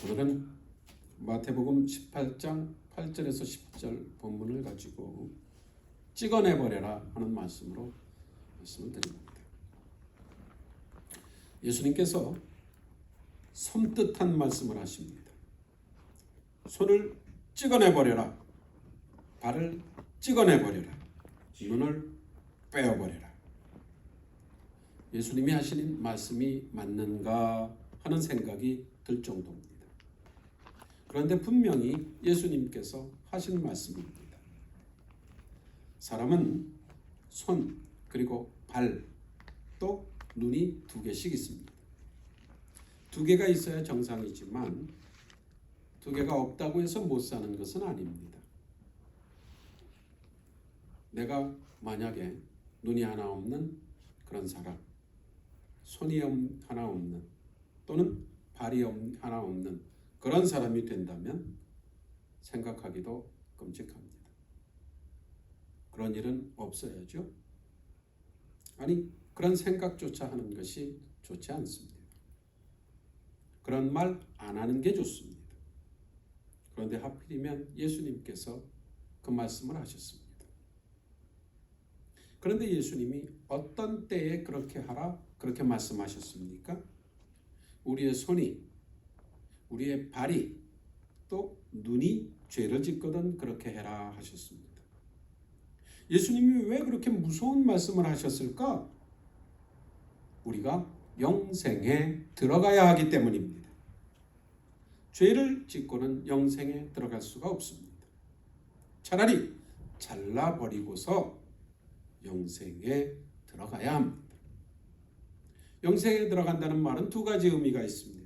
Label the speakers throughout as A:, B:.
A: 오늘은 마태복음 18장 8절에서 10절 본문을 가지고 찍어내버려라 하는 말씀으로 말씀을 드립니다. 예수님께서 섬뜩한 말씀을 하십니다. 손을 찍어내버려라, 발을 찍어내버려라, 눈을 빼어버려라. 예수님이 하시는 말씀이 맞는가 하는 생각이 들 정도입니다. 그런데 분명히 예수님께서 하신 말씀입니다. 사람은 손 그리고 발 또 눈이 두 개씩 있습니다. 두 개가 있어야 정상이지만 두 개가 없다고 해서 못 사는 것은 아닙니다. 내가 만약에 눈이 하나 없는 그런 사람, 손이 하나 없는 또는 발이 하나 없는 그런 사람이 된다면 생각하기도 끔찍합니다. 그런 일은 없어야죠. 아니, 그런 생각조차 하는 것이 좋지 않습니다. 그런 말 안 하는 게 좋습니다. 그런데 하필이면 예수님께서 그 말씀을 하셨습니다. 그런데 예수님이 어떤 때에 그렇게 하라 그렇게 말씀하셨습니까? 우리의 손이, 우리의 발이, 또 눈이 죄를 짓거든 그렇게 해라 하셨습니다. 예수님이 왜 그렇게 무서운 말씀을 하셨을까? 우리가 영생에 들어가야 하기 때문입니다. 죄를 짓고는 영생에 들어갈 수가 없습니다. 차라리 잘라버리고서 영생에 들어가야 합니다. 영생에 들어간다는 말은 두 가지 의미가 있습니다.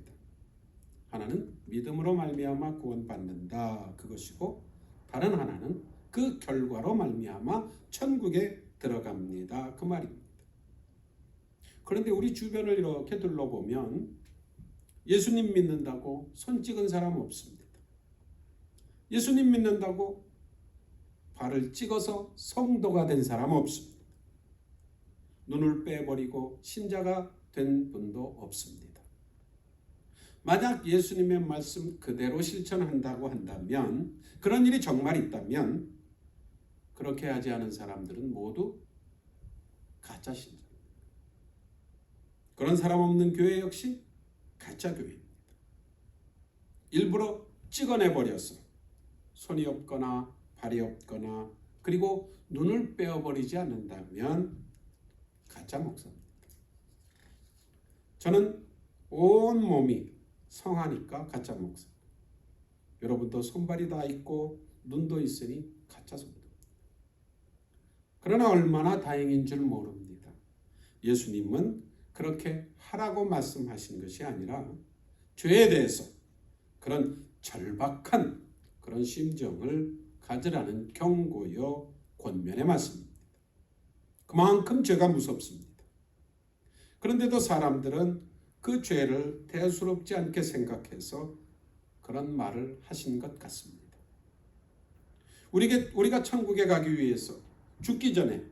A: 하나는 믿음으로 말미암아 구원받는다 그것이고, 다른 하나는 그 결과로 말미암아 천국에 들어갑니다 그 말입니다. 그런데 우리 주변을 이렇게 둘러보면 예수님 믿는다고 손 찍은 사람 없습니다. 예수님 믿는다고 발을 찍어서 성도가 된 사람 없습니다. 눈을 빼버리고 신자가 된 분도 없습니다. 만약 예수님의 말씀 그대로 실천한다고 한다면, 그런 일이 정말 있다면 그렇게 하지 않은 사람들은 모두 가짜 신자입니다. 그런 사람 없는 교회 역시 가짜 교회입니다. 일부러 찍어내버려서 손이 없거나 발이 없거나 그리고 눈을 빼어버리지 않는다면 가짜 목사입니다. 저는 온 몸이 성하니까 가짜 목사. 여러분도 손발이 다 있고 눈도 있으니 가짜 성도입니다. 그러나 얼마나 다행인 줄 모릅니다. 예수님은 그렇게 하라고 말씀하신 것이 아니라 죄에 대해서 그런 절박한 그런 심정을 가지라는 경고요 권면의 말씀입니다. 그만큼 죄가 무섭습니다. 그런데도 사람들은 그 죄를 대수롭지 않게 생각해서 그런 말을 하신 것 같습니다. 우리가 천국에 가기 위해서 죽기 전에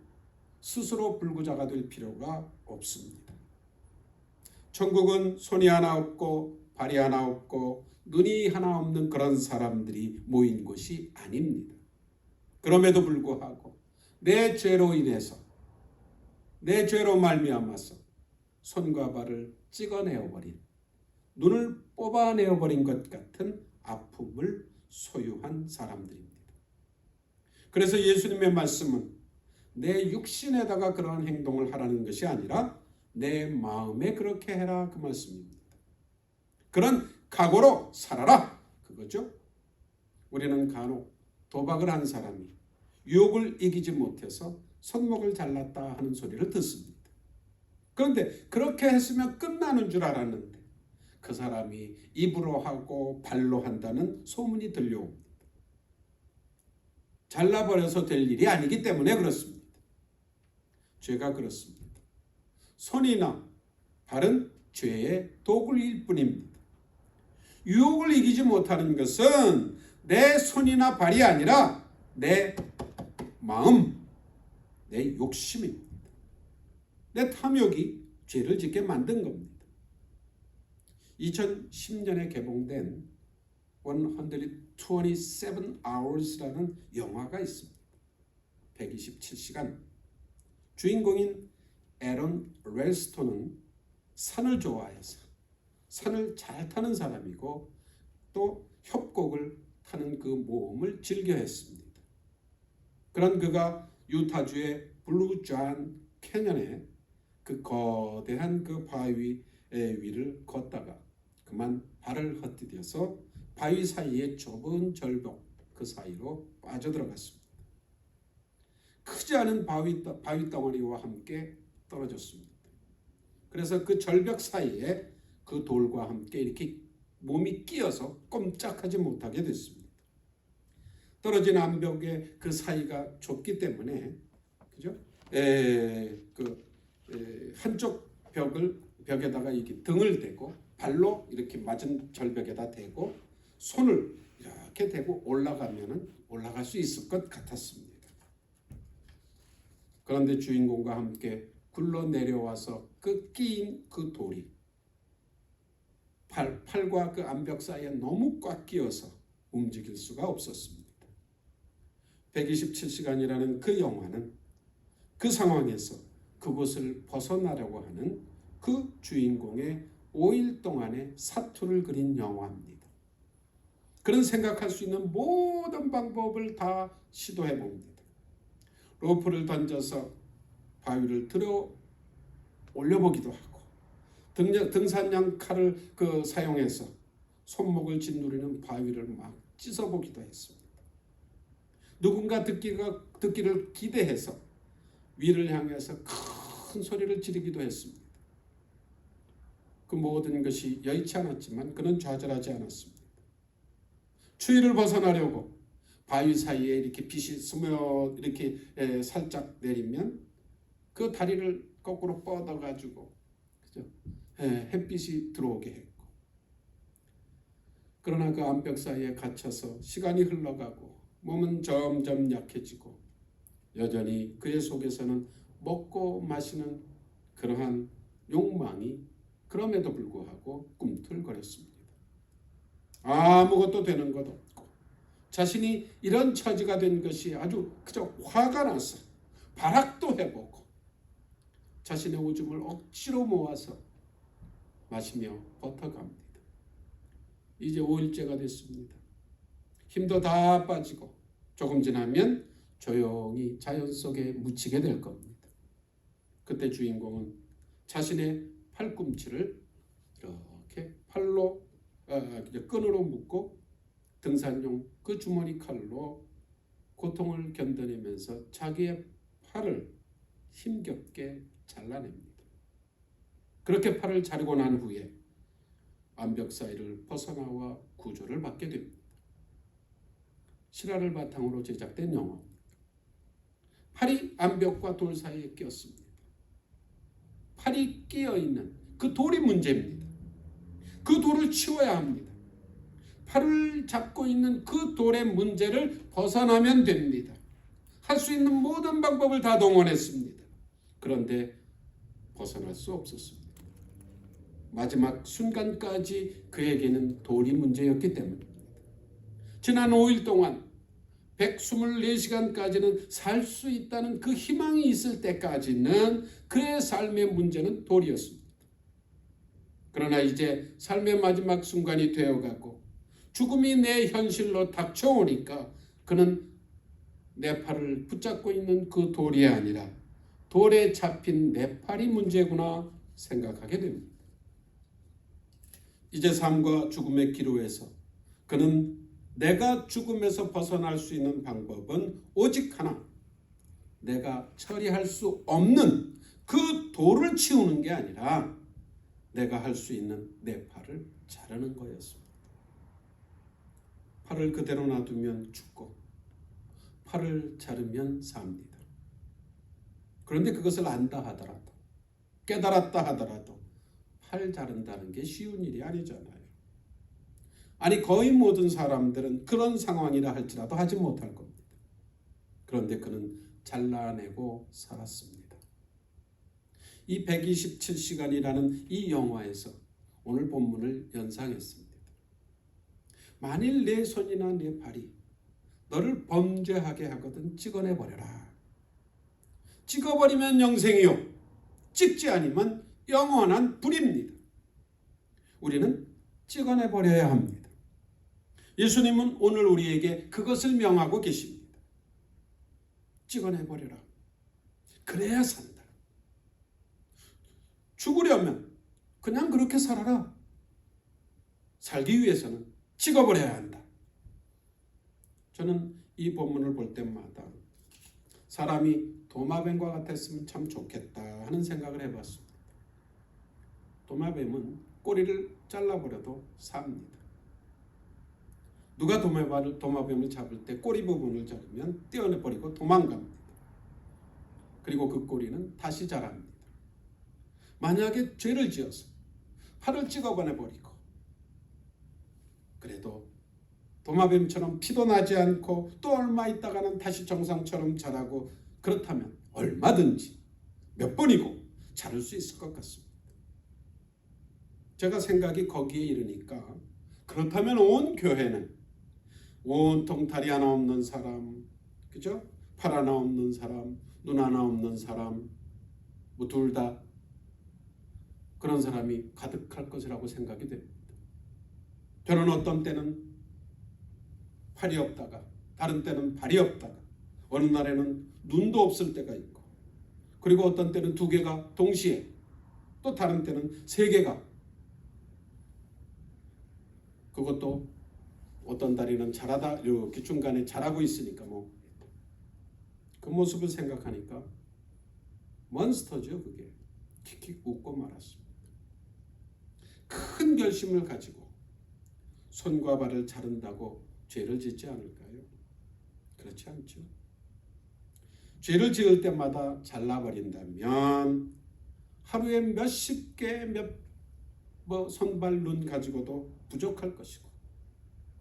A: 스스로 불구자가 될 필요가 없습니다. 천국은 손이 하나 없고 발이 하나 없고 눈이 하나 없는 그런 사람들이 모인 곳이 아닙니다. 그럼에도 불구하고 내 죄로 인해서, 내 죄로 말미암아서 손과 발을 찍어내어버린, 눈을 뽑아내어버린 것 같은 아픔을 소유한 사람들입니다. 그래서 예수님의 말씀은 내 육신에다가 그러한 행동을 하라는 것이 아니라 내 마음에 그렇게 해라 그 말씀입니다. 그런 각오로 살아라 그거죠. 우리는 간혹 도박을 한 사람이 유혹을 이기지 못해서 손목을 잘랐다 하는 소리를 듣습니다. 그런데 그렇게 했으면 끝나는 줄 알았는데 그 사람이 입으로 하고 발로 한다는 소문이 들려옵니다. 잘라버려서 될 일이 아니기 때문에 그렇습니다. 죄가 그렇습니다. 손이나 발은 죄의 도구일 뿐입니다. 유혹을 이기지 못하는 것은 내 손이나 발이 아니라 내 마음, 내 욕심입니다. 내 탐욕이 죄를 짓게 만든 겁니다. 2010년에 개봉된 127 Hours라는 영화가 있습니다. 127시간. 주인공인 에런 렐스톤은 산을 좋아해서 산을 잘 타는 사람이고 또 협곡을 타는 그 모험을 즐겨 했습니다. 그런 그가 유타주의 블루 존 캐년에 그 거대한 그 바위 위를 걷다가 그만 발을 헛디뎌서 바위 사이의 좁은 절벽 그 사이로 빠져들어갔습니다. 크지 않은 바위 덩어리와 함께 떨어졌습니다. 그래서 그 절벽 사이에 그 돌과 함께 이렇게 몸이 끼어서 꼼짝하지 못하게 됐습니다. 떨어진 암벽의 그 사이가 좁기 때문에 그죠? 한쪽 벽에다가 이렇게 등을 대고 발로 이렇게 맞은 절벽에다 대고 손을 이렇게 대고 올라갈 수 있을 것 같았습니다. 그런데 주인공과 함께 굴러 내려와서 그 끼인 그 돌이 팔과 그 암벽 사이에 너무 꽉 끼어서 움직일 수가 없었습니다. 127시간이라는 그 영화는 그 상황에서 그곳을 벗어나려고 하는 그 주인공의 5일 동안의 사투를 그린 영화입니다. 그런 생각할 수 있는 모든 방법을 다 시도해 봅니다. 로프를 던져서 바위를 들어 올려보기도 하고 등산용 칼을 사용해서 손목을 짓누르는 바위를 막 찢어보기도 했습니다. 누군가 듣기를 기대해서 위를 향해서 큰 소리를 지르기도 했습니다. 그 모든 것이 여의치 않았지만 그는 좌절하지 않았습니다. 추위를 벗어나려고 바위 사이에 이렇게 빛이 스며 이렇게 살짝 내리면 그 다리를 거꾸로 뻗어가지고 그죠? 햇빛이 들어오게 했고, 그러나 그 암벽 사이에 갇혀서 시간이 흘러가고 몸은 점점 약해지고 여전히 그의 속에서는 먹고 마시는 그러한 욕망이 그럼에도 불구하고 꿈틀거렸습니다. 아무것도 되는 것 없고 자신이 이런 처지가 된 것이 아주 그저 화가 나서 발악도 해보고 자신의 오줌을 억지로 모아서 마시며 버텨갑니다. 이제 5일째가 됐습니다. 힘도 다 빠지고 조금 지나면 조용히 자연 속에 묻히게 될 겁니다. 그때 주인공은 자신의 팔꿈치를 이렇게 팔로 끈으로 묶고 등산용 그 주머니 칼로 고통을 견뎌내면서 자기의 팔을 힘겹게 잘라냅니다. 그렇게 팔을 자르고 난 후에 암벽 사이를 벗어나와 구조를 받게 됩니다. 실화를 바탕으로 제작된 영화입니다. 팔이 암벽과 돌 사이에 끼었습니다. 팔이 끼어있는 그 돌이 문제입니다. 그 돌을 치워야 합니다. 팔을 잡고 있는 그 돌의 문제를 벗어나면 됩니다. 할 수 있는 모든 방법을 다 동원했습니다. 그런데 벗어날 수 없었습니다. 마지막 순간까지 그에게는 돌이 문제였기 때문입니다. 지난 5일 동안 124시간까지는 살 수 있다는 그 희망이 있을 때까지는 그의 삶의 문제는 돌이었습니다. 그러나 이제 삶의 마지막 순간이 되어가고 죽음이 내 현실로 닥쳐오니까 그는 내 팔을 붙잡고 있는 그 돌이 아니라 돌에 잡힌 내 팔이 문제구나 생각하게 됩니다. 이제 삶과 죽음의 기로에서 그는 내가 죽음에서 벗어날 수 있는 방법은 오직 하나, 내가 처리할 수 없는 그 돌을 치우는 게 아니라 내가 할 수 있는 내 팔을 자르는 거였습니다. 팔을 그대로 놔두면 죽고 팔을 자르면 삽니다. 그런데 그것을 안다 하더라도 깨달았다 하더라도 팔 자른다는 게 쉬운 일이 아니잖아요. 아니 거의 모든 사람들은 그런 상황이라 할지라도 하지 못할 겁니다. 그런데 그는 잘라내고 살았습니다. 이 127시간이라는 이 영화에서 오늘 본문을 연상했습니다. 만일 내 손이나 내 발이 너를 범죄하게 하거든 찍어내버려라. 찍어버리면 영생이요, 찍지 않으면 영원한 불입니다. 우리는 찍어내버려야 합니다. 예수님은 오늘 우리에게 그것을 명하고 계십니다. 찍어내버려라. 그래야 산다. 죽으려면 그냥 그렇게 살아라. 살기 위해서는 찍어버려야 한다. 저는 이 본문을 볼 때마다 사람이 도마뱀과 같았으면 참 좋겠다 하는 생각을 해봤습니다. 도마뱀은 꼬리를 잘라버려도 삽니다. 누가 도마뱀을 잡을 때 꼬리 부분을 자르면 떼어내버리고 도망갑니다. 그리고 그 꼬리는 다시 자랍니다. 만약에 죄를 지어서 팔을 찍어버리고 그래도 도마뱀처럼 피도 나지 않고 또 얼마 있다가는 다시 정상처럼 자라고 그렇다면 얼마든지 몇 번이고 자랄 수 있을 것 같습니다. 제가 생각이 거기에 이르니까 그렇다면 온 교회는 온통 다리 하나 없는 사람, 그죠? 팔 하나 없는 사람, 눈 하나 없는 사람, 뭐 둘 다 그런 사람이 가득할 것이라고 생각이 됩니다. 저는 어떤 때는 팔이 없다가 다른 때는 발이 없다가 어느 날에는 눈도 없을 때가 있고 그리고 어떤 때는 두 개가 동시에 또 다른 때는 세 개가 그것도 어떤 다리는 자라다 이렇게 중간에 자라고 있으니까 그 모습을 생각하니까 몬스터죠. 그게 킥킥 웃고 말았습니다. 큰 결심을 가지고 손과 발을 자른다고 죄를 짓지 않을까요? 그렇지 않죠. 죄를 지을 때마다 잘라버린다면 하루에 몇십 개 손발 눈 가지고도 부족할 것이고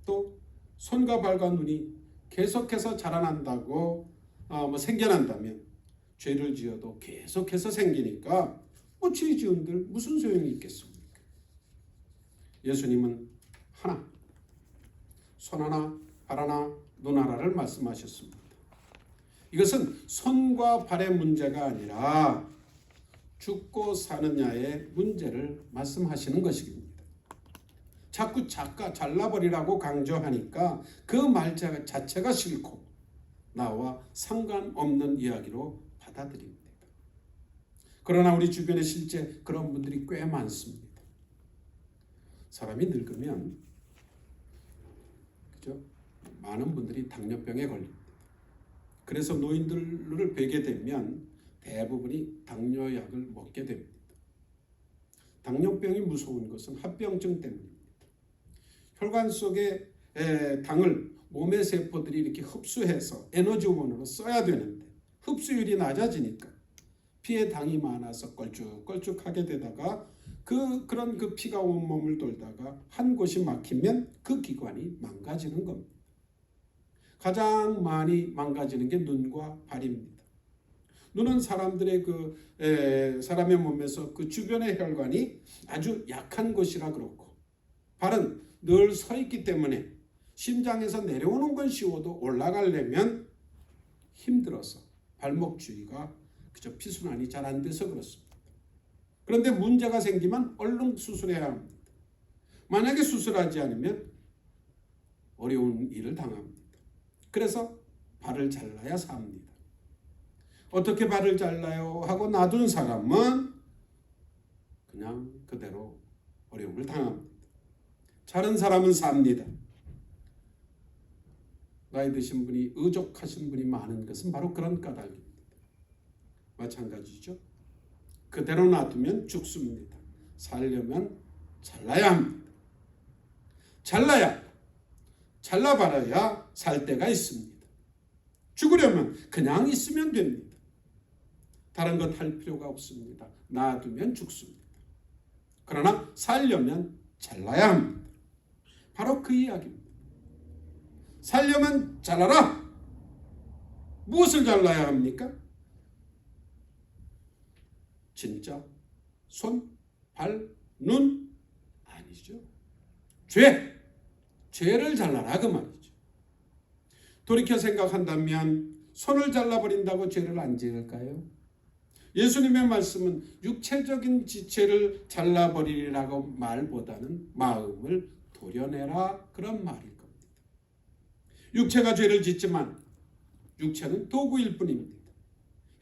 A: 또 손과 발과 눈이 계속해서 자라난다고 생겨난다면 죄를 지어도 계속해서 생기니까 죄 지은들 무슨 소용이 있겠습니까? 예수님은 하나, 손 하나, 발 하나, 눈 하나를 말씀하셨습니다. 이것은 손과 발의 문제가 아니라 죽고 사느냐의 문제를 말씀하시는 것입니다. 자꾸 잘라버리라고 강조하니까 그 말 자체가 싫고 나와 상관없는 이야기로 받아들입니다. 그러나 우리 주변에 실제 그런 분들이 꽤 많습니다. 사람이 늙으면 그죠? 많은 분들이 당뇨병에 걸립니다. 그래서 노인들을 뵈게 되면 대부분이 당뇨약을 먹게 됩니다. 당뇨병이 무서운 것은 합병증 때문입니다. 혈관 속에 당을 몸의 세포들이 이렇게 흡수해서 에너지원으로 써야 되는데 흡수율이 낮아지니까 피에 당이 많아서 걸쭉걸쭉하게 되다가 그런 피가 온몸을 돌다가 한 곳이 막히면 그 기관이 망가지는 겁니다. 가장 많이 망가지는 게 눈과 발입니다. 눈은 사람들의 사람의 몸에서 그 주변의 혈관이 아주 약한 곳이라 그렇고 발은 늘 서 있기 때문에 심장에서 내려오는 건 쉬워도 올라가려면 힘들어서 발목 주위가 그저 피순환이 잘 안 돼서 그렇습니다. 그런데 문제가 생기면 얼른 수술해야 합니다. 만약에 수술하지 않으면 어려운 일을 당합니다. 그래서 발을 잘라야 삽니다. 어떻게 발을 잘라요? 하고 놔둔 사람은 그냥 그대로 어려움을 당합니다. 자른 사람은 삽니다. 나이 드신 분이 의족하신 분이 많은 것은 바로 그런 까닭입니다. 마찬가지죠. 그대로 놔두면 죽습니다. 살려면 잘라야 합니다. 잘라봐야 살 때가 있습니다. 죽으려면 그냥 있으면 됩니다. 다른 것 할 필요가 없습니다. 놔두면 죽습니다. 그러나 살려면 잘라야 합니다. 바로 그 이야기입니다. 살려면 잘라라. 무엇을 잘라야 합니까? 진짜 손, 발, 눈 말이죠. 죄를 잘라라 그 말이죠. 돌이켜 생각한다면 손을 잘라버린다고 죄를 안 지을까요? 예수님의 말씀은 육체적인 지체를 잘라버리라고 말보다는 마음을 도려내라 그런 말일 겁니다. 육체가 죄를 짓지만 육체는 도구일 뿐입니다.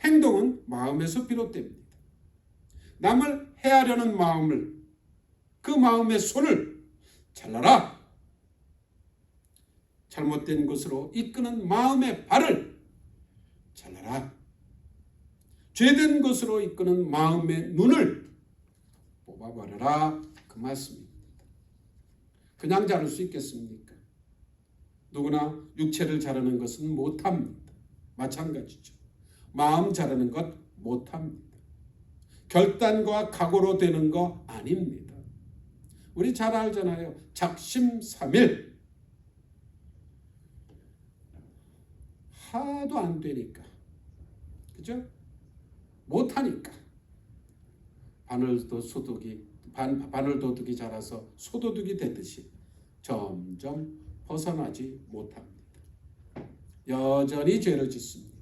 A: 행동은 마음에서 비롯됩니다. 남을 해하려는 마음을, 그 마음의 손을 잘라라. 잘못된 것으로 이끄는 마음의 발을 잘라라. 죄된 것으로 이끄는 마음의 눈을 뽑아버려라 그 말씀입니다. 그냥 자를 수 있겠습니까? 누구나 육체를 자르는 것은 못합니다. 마찬가지죠. 마음 자르는 것 못합니다. 결단과 각오로 되는 거 아닙니다. 우리 잘 알잖아요. 작심삼일. 하도 안 되니까. 그죠? 못하니까. 바늘도둑이 자라서 소도둑이 되듯이 점점 벗어나지 못합니다. 여전히 죄를 짓습니다.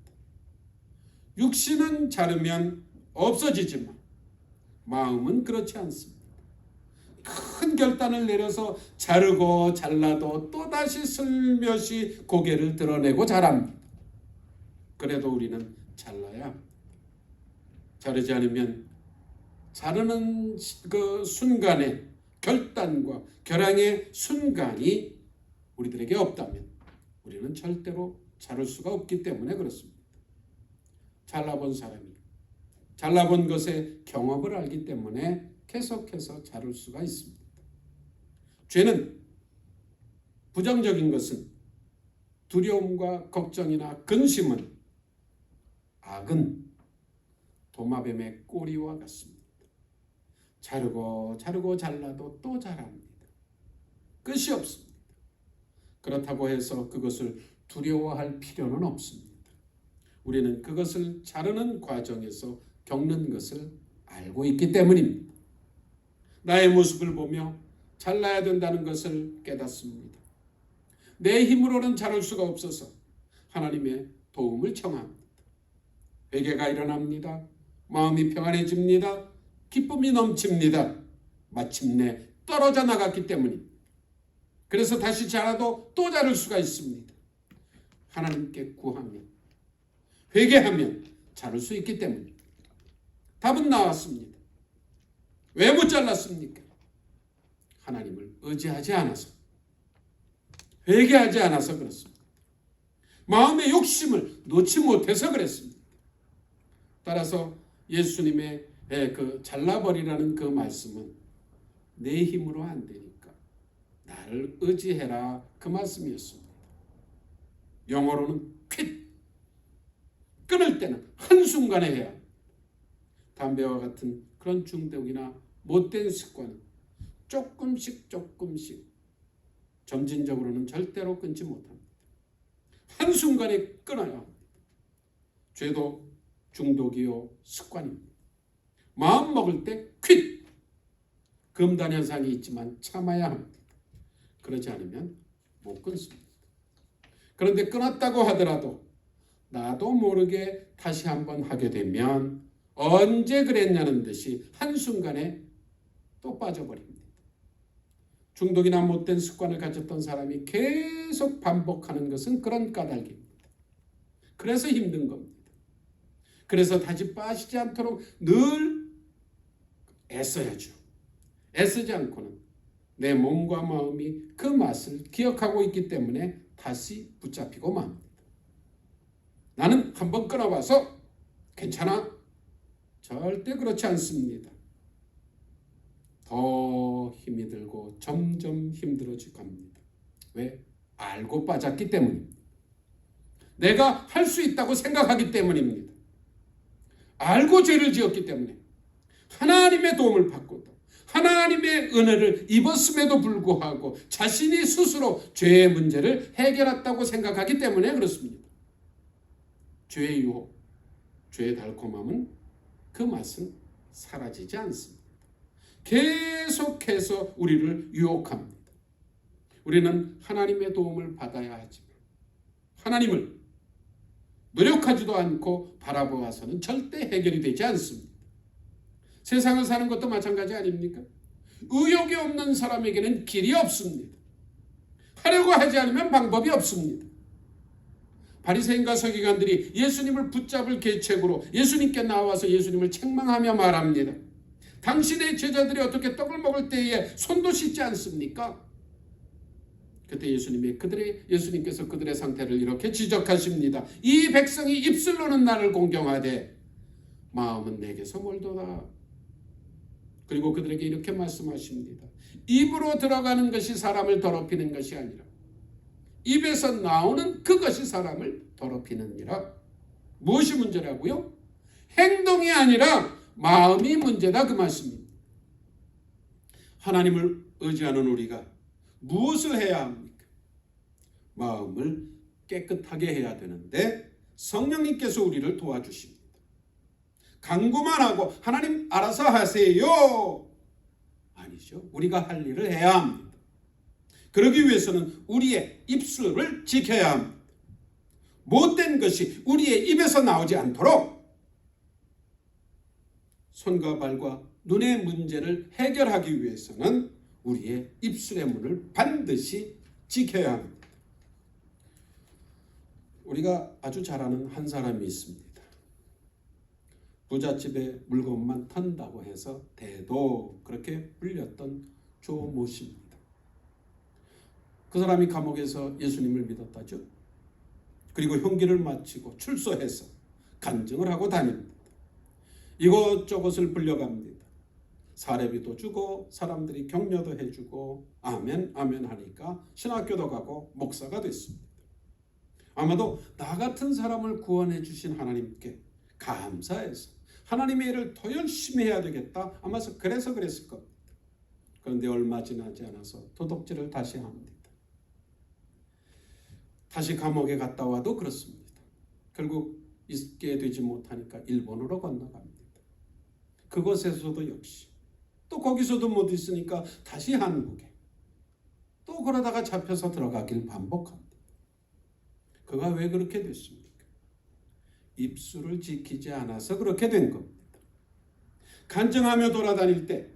A: 육신은 자르면 없어지지만 마음은 그렇지 않습니다. 큰 결단을 내려서 자르고 잘라도 또다시 슬며시 고개를 드러내고 자랍니다. 그래도 우리는 잘라야 합니다. 자르지 않으면 자르는 그 순간의 결단과 결항의 순간이 우리들에게 없다면 우리는 절대로 자를 수가 없기 때문에 그렇습니다. 잘라본 사람이 잘라본 것의 경험을 알기 때문에 계속해서 자를 수가 있습니다. 죄는 부정적인 것은 두려움과 걱정이나 근심은 악은 도마뱀의 꼬리와 같습니다. 자르고 잘라도 또 자랍니다. 끝이 없습니다. 그렇다고 해서 그것을 두려워할 필요는 없습니다. 우리는 그것을 자르는 과정에서 겪는 것을 알고 있기 때문입니다. 나의 모습을 보며 잘라야 된다는 것을 깨닫습니다. 내 힘으로는 자를 수가 없어서 하나님의 도움을 청합니다. 회개가 일어납니다. 마음이 평안해집니다. 기쁨이 넘칩니다. 마침내 떨어져 나갔기 때문입니다. 그래서 다시 자라도 또 자를 수가 있습니다. 하나님께 구하면, 회개하면 자를 수 있기 때문입니다. 답은 나왔습니다. 왜 못 잘랐습니까? 하나님을 의지하지 않아서, 회개하지 않아서 그렇습니다. 마음의 욕심을 놓지 못해서 그랬습니다. 따라서 예수님의 그 잘라버리라는 그 말씀은 내 힘으로 안 되니까 나를 의지해라 그 말씀이었습니다. 영어로는 quit. 끊을 때는 한순간에 해야 합니다. 담배와 같은 그런 중독이나 못된 습관은 조금씩 점진적으로는 절대로 끊지 못합니다. 한순간에 끊어야 합니다. 죄도 중독이요 습관입니다. 마음 먹을 때 퀴! 금단 현상이 있지만 참아야 합니다. 그러지 않으면 못 끊습니다. 그런데 끊었다고 하더라도 나도 모르게 다시 한번 하게 되면 언제 그랬냐는 듯이 한순간에 또 빠져버립니다. 중독이나 못된 습관을 가졌던 사람이 계속 반복하는 것은 그런 까닭입니다. 그래서 힘든 겁니다. 그래서 다시 빠지지 않도록 늘 애써야죠. 애쓰지 않고는 내 몸과 마음이 그 맛을 기억하고 있기 때문에 다시 붙잡히고 맙니다. 나는 한번 끊어봐서 괜찮아. 절대 그렇지 않습니다. 더 힘이 들고 점점 힘들어질 겁니다. 왜? 알고 빠졌기 때문입니다. 내가 할 수 있다고 생각하기 때문입니다. 알고 죄를 지었기 때문에 하나님의 도움을 받고도 하나님의 은혜를 입었음에도 불구하고 자신이 스스로 죄의 문제를 해결했다고 생각하기 때문에 그렇습니다. 죄의 유혹, 죄의 달콤함은 그 맛은 사라지지 않습니다. 계속해서 우리를 유혹합니다. 우리는 하나님의 도움을 받아야 하지만 하나님을 노력하지도 않고 바라보아서는 절대 해결이 되지 않습니다. 세상을 사는 것도 마찬가지 아닙니까? 의욕이 없는 사람에게는 길이 없습니다. 하려고 하지 않으면 방법이 없습니다. 바리새인과 서기관들이 예수님을 붙잡을 계책으로 예수님께 나와서 예수님을 책망하며 말합니다. 당신의 제자들이 어떻게 떡을 먹을 때에 손도 씻지 않습니까? 그때 예수님께서 그들의 상태를 이렇게 지적하십니다. 이 백성이 입술로는 나를 공경하되 마음은 내게서 멀도다. 그리고 그들에게 이렇게 말씀하십니다. 입으로 들어가는 것이 사람을 더럽히는 것이 아니라 입에서 나오는 그것이 사람을 더럽히느니라. 무엇이 문제라고요? 행동이 아니라 마음이 문제다, 그 말씀입니다. 하나님을 의지하는 우리가 무엇을 해야 합니까? 마음을 깨끗하게 해야 되는데 성령님께서 우리를 도와주십니다. 간구만 하고 하나님 알아서 하세요. 아니죠. 우리가 할 일을 해야 합니다. 그러기 위해서는 우리의 입술을 지켜야 합니다. 못된 것이 우리의 입에서 나오지 않도록 손과 발과 눈의 문제를 해결하기 위해서는 우리의 입술의 문을 반드시 지켜야 합니다. 우리가 아주 잘 아는 한 사람이 있습니다. 부잣집에 물건만 턴다고 해서 대도 그렇게 불렸던 조모 씨입니다. 그 사람이 감옥에서 예수님을 믿었다죠. 그리고 형기를 마치고 출소해서 간증을 하고 다닙니다. 이것저것을 불려갑니다. 사례비도 주고 사람들이 격려도 해주고 아멘 아멘 하니까 신학교도 가고 목사가 됐습니다. 아마도 나 같은 사람을 구원해 주신 하나님께 감사해서 하나님의 일을 더 열심히 해야 되겠다. 아마 그래서 그랬을 겁니다. 그런데 얼마 지나지 않아서 도둑질을 다시 합니다. 다시 감옥에 갔다 와도 그렇습니다. 결국 있게 되지 못하니까 일본으로 건너갑니다. 그곳에서도 역시 또 거기서도 못 있으니까 다시 한국에 또 그러다가 잡혀서 들어가길 반복합니다. 그가 왜 그렇게 됐습니까? 입술을 지키지 않아서 그렇게 된 겁니다. 간증하며 돌아다닐 때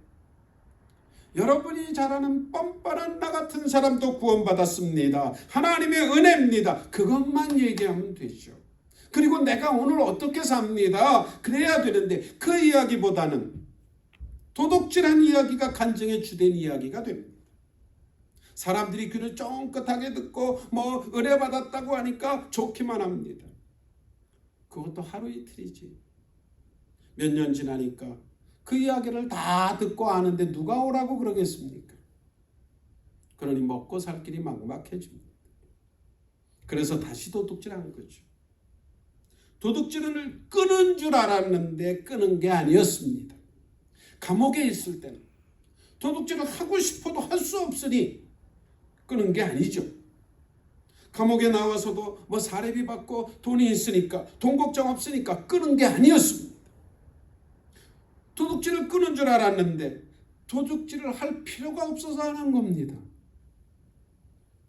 A: 여러분이 잘 아는 뻔뻔한 나 같은 사람도 구원받았습니다. 하나님의 은혜입니다. 그것만 얘기하면 되죠. 그리고 내가 오늘 어떻게 삽니다. 그래야 되는데 그 이야기보다는 도둑질한 이야기가 간증의 주된 이야기가 됩니다. 사람들이 귀를 쫑긋하게 듣고 은혜 받았다고 하니까 좋기만 합니다. 그것도 하루 이틀이지. 몇 년 지나니까 그 이야기를 다 듣고 아는데 누가 오라고 그러겠습니까? 그러니 먹고 살 길이 막막해집니다. 그래서 다시 도둑질하는 거죠. 도둑질을 끄는 줄 알았는데 끄는 게 아니었습니다. 감옥에 있을 때는 도둑질을 하고 싶어도 할 수 없으니 끄는 게 아니죠. 감옥에 나와서도 사례비 받고 돈이 있으니까 돈 걱정 없으니까 끄는 게 아니었습니다. 도둑질을 끄는 줄 알았는데 도둑질을 할 필요가 없어서 하는 겁니다.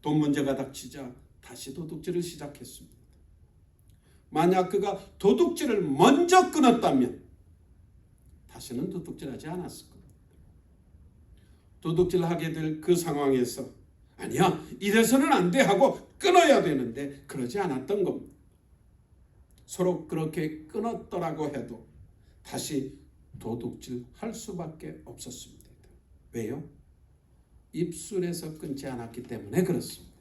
A: 돈 문제가 닥치자 다시 도둑질을 시작했습니다. 만약 그가 도둑질을 먼저 끊었다면 다시는 도둑질하지 않았을 겁니다. 도둑질하게 될 그 상황에서 아니야 이래서는 안 돼 하고 끊어야 되는데 그러지 않았던 겁니다. 서로 그렇게 끊었더라고 해도 다시 도둑질 할 수밖에 없었습니다. 왜요? 입술에서 끊지 않았기 때문에 그렇습니다.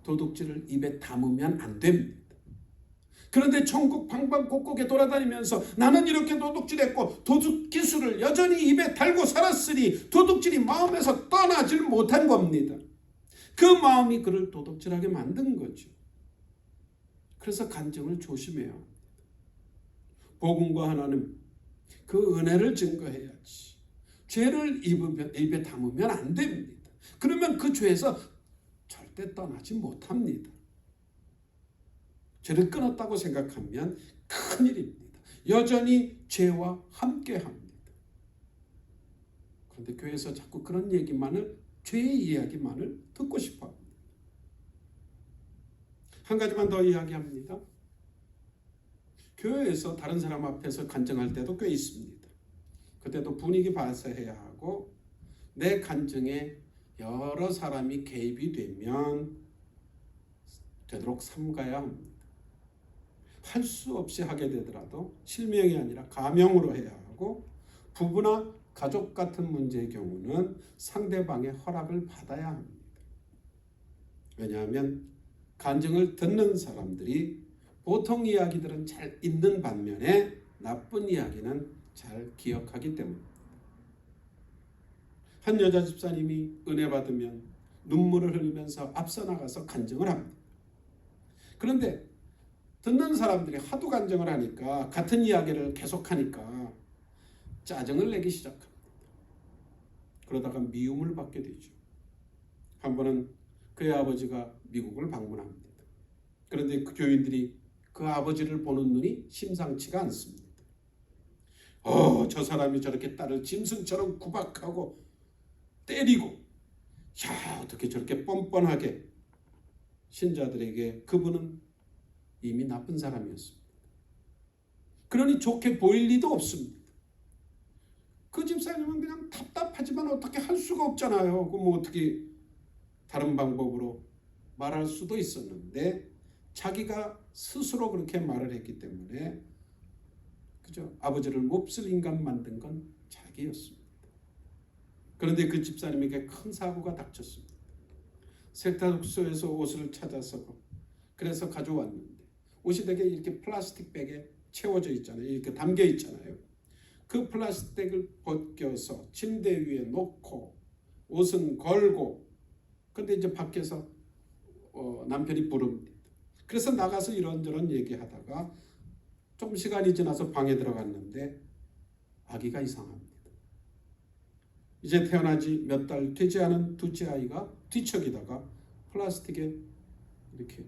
A: 도둑질을 입에 담으면 안 됩니다. 그런데 전국 방방곡곡에 돌아다니면서 나는 이렇게 도둑질했고 도둑 기술을 여전히 입에 달고 살았으니 도둑질이 마음에서 떠나질 못한 겁니다. 그 마음이 그를 도둑질하게 만든 거죠. 그래서 간증을 조심해야 합니다. 복음과 하나님 그 은혜를 증거해야지. 죄를 입에 담으면 안 됩니다. 그러면 그 죄에서 절대 떠나지 못합니다. 죄를 끊었다고 생각하면 큰일입니다. 여전히 죄와 함께합니다. 그런데 교회에서 자꾸 그런 얘기만을, 죄의 이야기만을 듣고 싶어 합니다. 한 가지만 더 이야기합니다. 교회에서 다른 사람 앞에서 간증할 때도 꽤 있습니다. 그때도 분위기 봐서 해야 하고, 내 간증에 여러 사람이 개입이 되면 되도록 삼가야 합니다. 할 수 없이 하게 되더라도 실명이 아니라 가명으로 해야 하고, 부부나 가족 같은 문제의 경우는 상대방의 허락을 받아야 합니다. 왜냐하면 간증을 듣는 사람들이 보통 이야기들은 잘 잊는 반면에 나쁜 이야기는 잘 기억하기 때문입니다. 한 여자 집사님이 은혜 받으면 눈물을 흘리면서 앞서 나가서 간증을 합니다. 그런데 듣는 사람들이 하도 간증을 하니까, 같은 이야기를 계속하니까 짜증을 내기 시작합니다. 그러다가 미움을 받게 되죠. 한 번은 그의 아버지가 미국을 방문합니다. 그런데 그 교인들이 그 아버지를 보는 눈이 심상치가 않습니다. 저 사람이 저렇게 딸을 짐승처럼 구박하고 때리고, 야, 어떻게 저렇게 뻔뻔하게. 신자들에게 그분은 이미 나쁜 사람이었습니다. 그러니 좋게 보일 리도 없습니다. 그 집사님은 그냥 답답하지만 어떻게 할 수가 없잖아요. 그럼 어떻게 다른 방법으로 말할 수도 있었는데, 자기가 스스로 그렇게 말을 했기 때문에, 그죠? 아버지를 몹쓸 인간 만든 건 자기였습니다. 그런데 그 집사님에게 큰 사고가 닥쳤습니다. 세탁소에서 옷을 찾아서 그래서 가져왔는데, 옷이 되게 이렇게 플라스틱 백에 채워져 있잖아요. 이렇게 담겨 있잖아요. 그 플라스틱을 벗겨서 침대 위에 놓고 옷은 걸고, 근데 이제 밖에서 남편이 부릅니다. 그래서 나가서 이런저런 얘기하다가 좀 시간이 지나서 방에 들어갔는데 아기가 이상합니다. 이제 태어나지 몇 달 되지 않은 둘째 아이가 뒤척이다가 플라스틱에 이렇게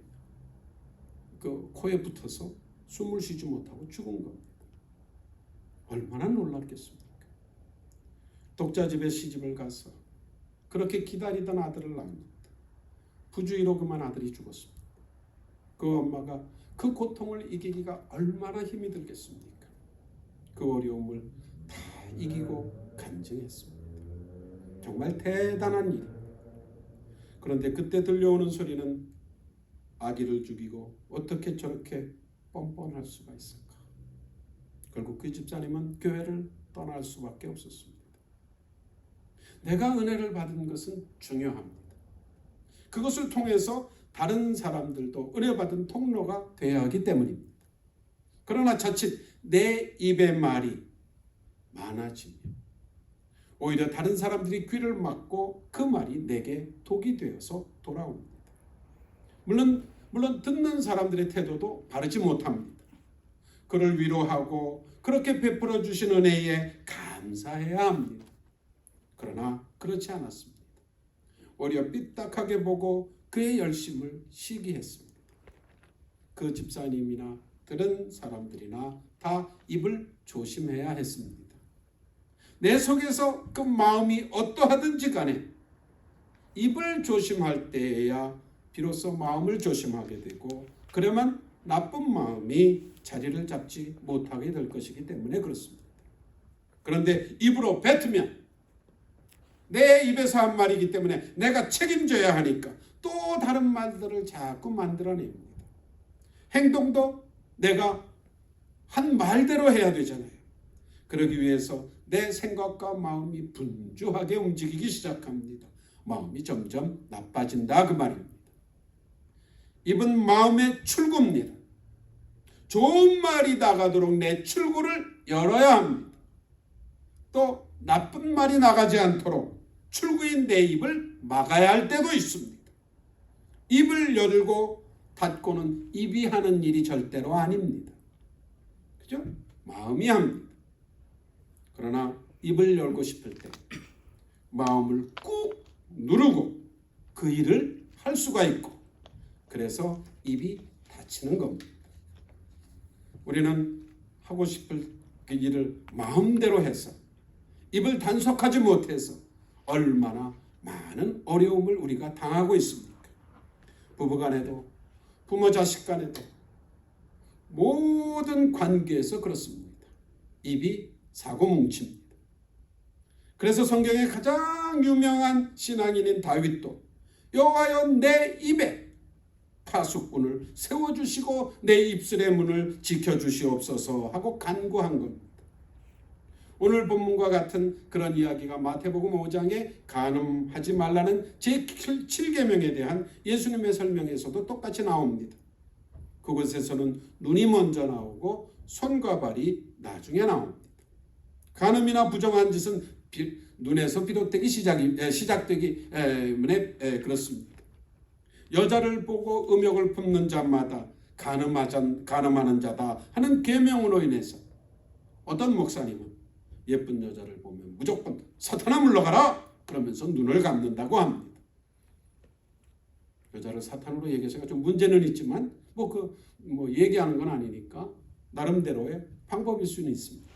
A: 그 코에 붙어서 숨을 쉬지 못하고 죽은 겁니다. 얼마나 놀랐겠습니까? 독자집에 시집을 가서 그렇게 기다리던 아들을 낳습니다. 부주의로 그만 아들이 죽었습니다. 그 엄마가 그 고통을 이기기가 얼마나 힘이 들겠습니까? 그 어려움을 다 이기고 간증했습니다. 정말 대단한 일. 그런데 그때 들려오는 소리는, 아기를 죽이고 어떻게 저렇게 뻔뻔할 수가 있을까? 결국 그 집사님은 교회를 떠날 수밖에 없었습니다. 내가 은혜를 받은 것은 중요합니다. 그것을 통해서 다른 사람들도 은혜 받은 통로가 되어야 하기 때문입니다. 그러나 자칫 내 입의 말이 많아지면 오히려 다른 사람들이 귀를 막고 그 말이 내게 독이 되어서 돌아옵니다. 물론 듣는 사람들의 태도도 바르지 못합니다. 그를 위로하고 그렇게 베풀어 주신 은혜에 감사해야 합니다. 그러나 그렇지 않았습니다. 오히려 삐딱하게 보고 그의 열심을 시기했습니다. 그 집사님이나 들은 사람들이나 다 입을 조심해야 했습니다. 내 속에서 그 마음이 어떠하든지 간에 입을 조심할 때에야 비로소 마음을 조심하게 되고, 그러면 나쁜 마음이 자리를 잡지 못하게 될 것이기 때문에 그렇습니다. 그런데 입으로 뱉으면 내 입에서 한 말이기 때문에 내가 책임져야 하니까 또 다른 말들을 자꾸 만들어냅니다. 행동도 내가 한 말대로 해야 되잖아요. 그러기 위해서 내 생각과 마음이 분주하게 움직이기 시작합니다. 마음이 점점 나빠진다 그 말입니다. 입은 마음의 출구입니다. 좋은 말이 나가도록 내 출구를 열어야 합니다. 또 나쁜 말이 나가지 않도록 출구인 내 입을 막아야 할 때도 있습니다. 입을 열고 닫고는 입이 하는 일이 절대로 아닙니다. 그죠? 마음이 합니다. 그러나 입을 열고 싶을 때 마음을 꾹 누르고 그 일을 할 수가 있고, 그래서 입이 닫히는 겁니다. 우리는 하고 싶을 그 일을 마음대로 해서 입을 단속하지 못해서 얼마나 많은 어려움을 우리가 당하고 있습니까? 부부간에도 부모 자식 간에도 모든 관계에서 그렇습니다. 입이 사고뭉치입니다. 그래서 성경의 가장 유명한 신앙인인 다윗도 여호와여 내 입에 파수꾼을 세워주시고 내 입술의 문을 지켜주시옵소서 하고 간구한 겁니다. 오늘 본문과 같은 그런 이야기가 마태복음 5장에 간음하지 말라는 제7계명에 대한 예수님의 설명에서도 똑같이 나옵니다. 그곳에서는 눈이 먼저 나오고 손과 발이 나중에 나옵니다. 간음이나 부정한 짓은 눈에서 비롯되기 시작되기 때문에 그렇습니다. 여자를 보고 음욕을 품는 자마다 간음하는 자다 하는 계명으로 인해서 어떤 목사님은 예쁜 여자를 보면 무조건 사탄아 물러가라 그러면서 눈을 감는다고 합니다. 여자를 사탄으로 얘기해서 좀 문제는 있지만 얘기하는 건 아니니까 나름대로의 방법일 수는 있습니다.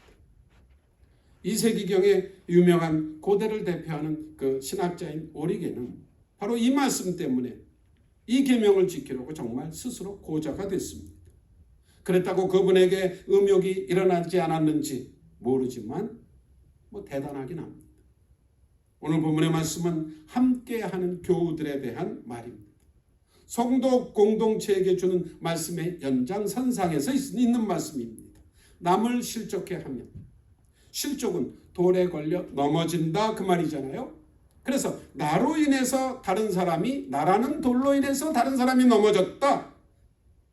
A: 2세기경의 유명한 고대를 대표하는 그 신학자인 오리겐은 바로 이 말씀 때문에 이 계명을 지키려고 정말 스스로 고자가 됐습니다. 그랬다고 그분에게 음욕이 일어나지 않았는지 모르지만 대단하긴 합니다. 오늘 본문의 말씀은 함께하는 교우들에 대한 말입니다. 성도 공동체에게 주는 말씀의 연장선상에서 있는 말씀입니다. 남을 실족해 하면, 실족은 돌에 걸려 넘어진다 그 말이잖아요. 그래서 나로 인해서 다른 사람이, 나라는 돌로 인해서 다른 사람이 넘어졌다.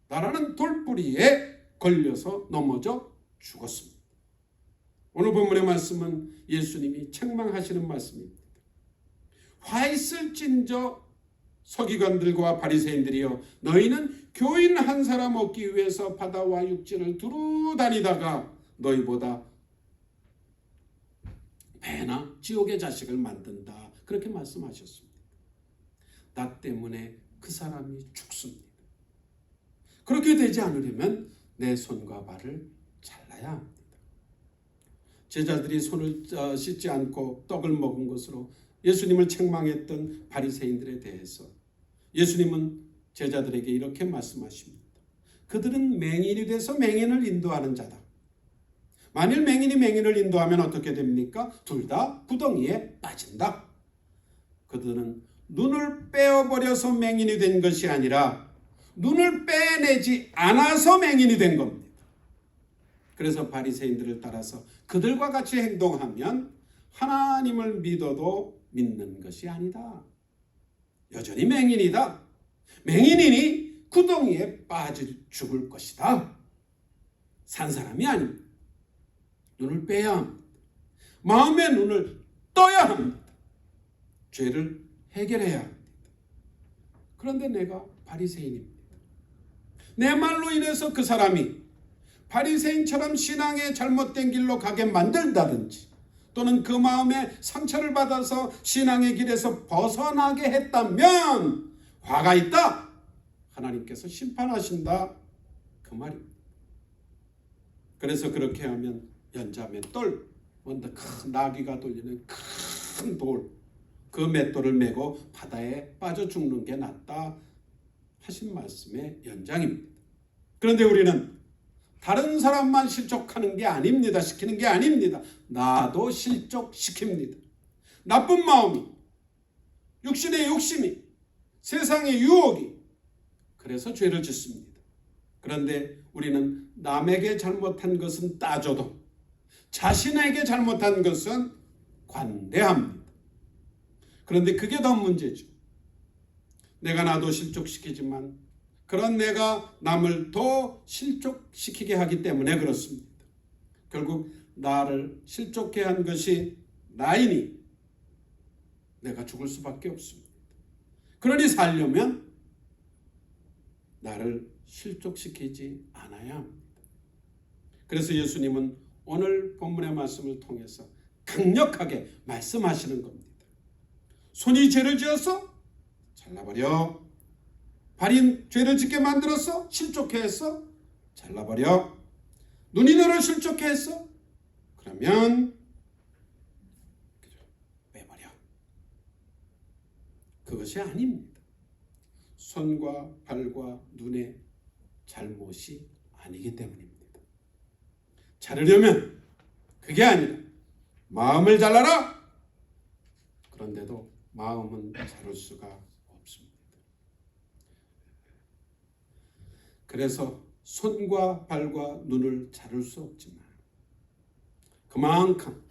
A: 나라는 돌뿌리에 걸려서 넘어져 죽었습니다. 오늘 본문의 말씀은 예수님이 책망하시는 말씀입니다. 화 있을진저 서기관들과 바리새인들이여, 너희는 교인 한 사람 얻기 위해서 바다와 육지를 두루 다니다가 너희보다 배나 지옥의 자식을 만든다. 그렇게 말씀하셨습니다. 나 때문에 그 사람이 죽습니다. 그렇게 되지 않으려면 내 손과 발을 잘라야 합니다. 제자들이 손을 씻지 않고 떡을 먹은 것으로 예수님을 책망했던 바리새인들에 대해서 예수님은 제자들에게 이렇게 말씀하십니다. 그들은 맹인이 돼서 맹인을 인도하는 자다. 만일 맹인이 맹인을 인도하면 어떻게 됩니까? 둘 다 구덩이에 빠진다. 그들은 눈을 빼어버려서 맹인이 된 것이 아니라 눈을 빼내지 않아서 맹인이 된 겁니다. 그래서 바리새인들을 따라서 그들과 같이 행동하면 하나님을 믿어도 믿는 것이 아니다. 여전히 맹인이다. 맹인이니 구덩이에 빠져 죽을 것이다. 산 사람이 아닙니다. 눈을 빼야 합니다. 마음의 눈을 떠야 합니다. 죄를 해결해야 합니다. 그런데 내가 바리새인입니다. 내 말로 인해서 그 사람이 바리새인처럼 신앙의 잘못된 길로 가게 만든다든지 또는 그 마음에 상처를 받아서 신앙의 길에서 벗어나게 했다면 화가 있다. 하나님께서 심판하신다. 그 말입니다. 그래서 그렇게 하면 연자맷돌, 뭔가 큰 나귀가 돌리는 큰 돌, 그 맷돌을 메고 바다에 빠져 죽는 게 낫다 하신 말씀의 연장입니다. 그런데 우리는 다른 사람만 실족하는 게 아닙니다. 시키는 게 아닙니다. 나도 실족시킵니다. 나쁜 마음이, 육신의 욕심이, 세상의 유혹이 그래서 죄를 짓습니다. 그런데 우리는 남에게 잘못한 것은 따져도 자신에게 잘못한 것은 관대합니다. 그런데 그게 더 문제죠. 내가 나도 실족시키지만 그런 내가 남을 더 실족시키게 하기 때문에 그렇습니다. 결국 나를 실족해 한 것이 나이니 내가 죽을 수밖에 없습니다. 그러니 살려면 나를 실족시키지 않아야 합니다. 그래서 예수님은 오늘 본문의 말씀을 통해서 강력하게 말씀하시는 겁니다. 손이 죄를 지었어? 잘라버려. 발이 죄를 짓게 만들었어? 실족해 했어? 잘라버려. 눈이 너를 실족해 했어? 그러면 그것이 아닙니다. 손과 발과 눈의 잘못이 아니기 때문입니다. 자르려면 그게 아니라 마음을 잘라라. 그런데도 마음은 자를 수가 없습니다. 그래서 손과 발과 눈을 자를 수 없지만 그만큼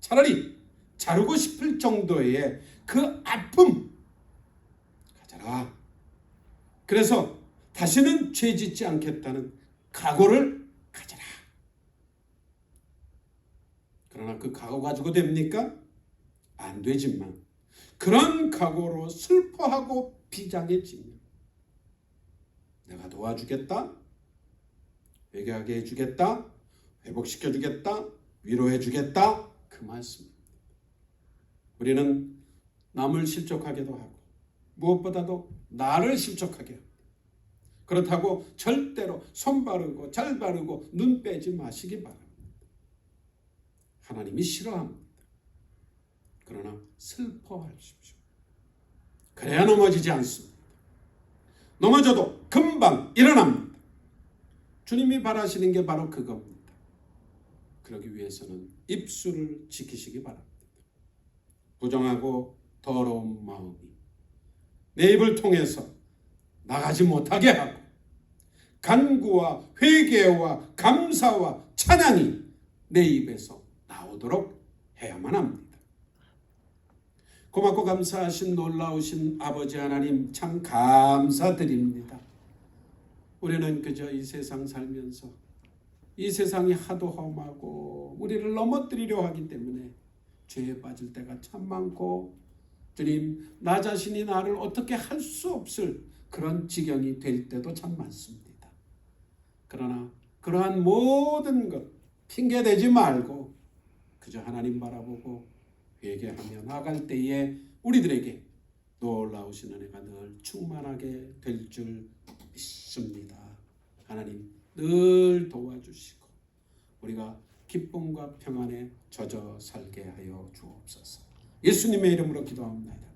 A: 차라리 자르고 싶을 정도의 그 아픔 가져라. 그래서 다시는 죄 짓지 않겠다는 각오를 가져라. 그러나 그 각오 가지고 됩니까? 안 되지만 그런 각오로 슬퍼하고 비장해지면 내가 도와주겠다, 회개하게 해주겠다, 회복시켜주겠다, 위로해주겠다, 그 말씀입니다. 우리는 남을 실족하게도 하고 무엇보다도 나를 실족하게 합니다. 그렇다고 절대로 손 바르고 잘 바르고 눈 빼지 마시기 바랍니다. 하나님이 싫어합니다. 그러나 슬퍼하십시오. 그래야 넘어지지 않습니다. 넘어져도 금방 일어납니다. 주님이 바라시는 게 바로 그겁니다. 그러기 위해서는 입술을 지키시기 바랍니다. 부정하고 더러운 마음이 내 입을 통해서 나가지 못하게 하고 간구와 회개와 감사와 찬양이 내 입에서 나오도록 해야만 합니다. 고맙고 감사하신 놀라우신 아버지 하나님 참 감사드립니다. 우리는 그저 이 세상 살면서 이 세상이 하도 험하고 우리를 넘어뜨리려 하기 때문에 죄에 빠질 때가 참 많고 주님 나 자신이 나를 어떻게 할 수 없을 그런 지경이 될 때도 참 많습니다. 그러나 그러한 모든 것 핑계대지 말고 그저 하나님 바라보고 회개하며 나아갈 때에 우리들에게 놀라우신 은혜가 늘 충만하게 될 줄 믿습니다. 하나님 늘 도와주시고 우리가 기쁨과 평안에 젖어 살게 하여 주옵소서. 예수님의 이름으로 기도합니다.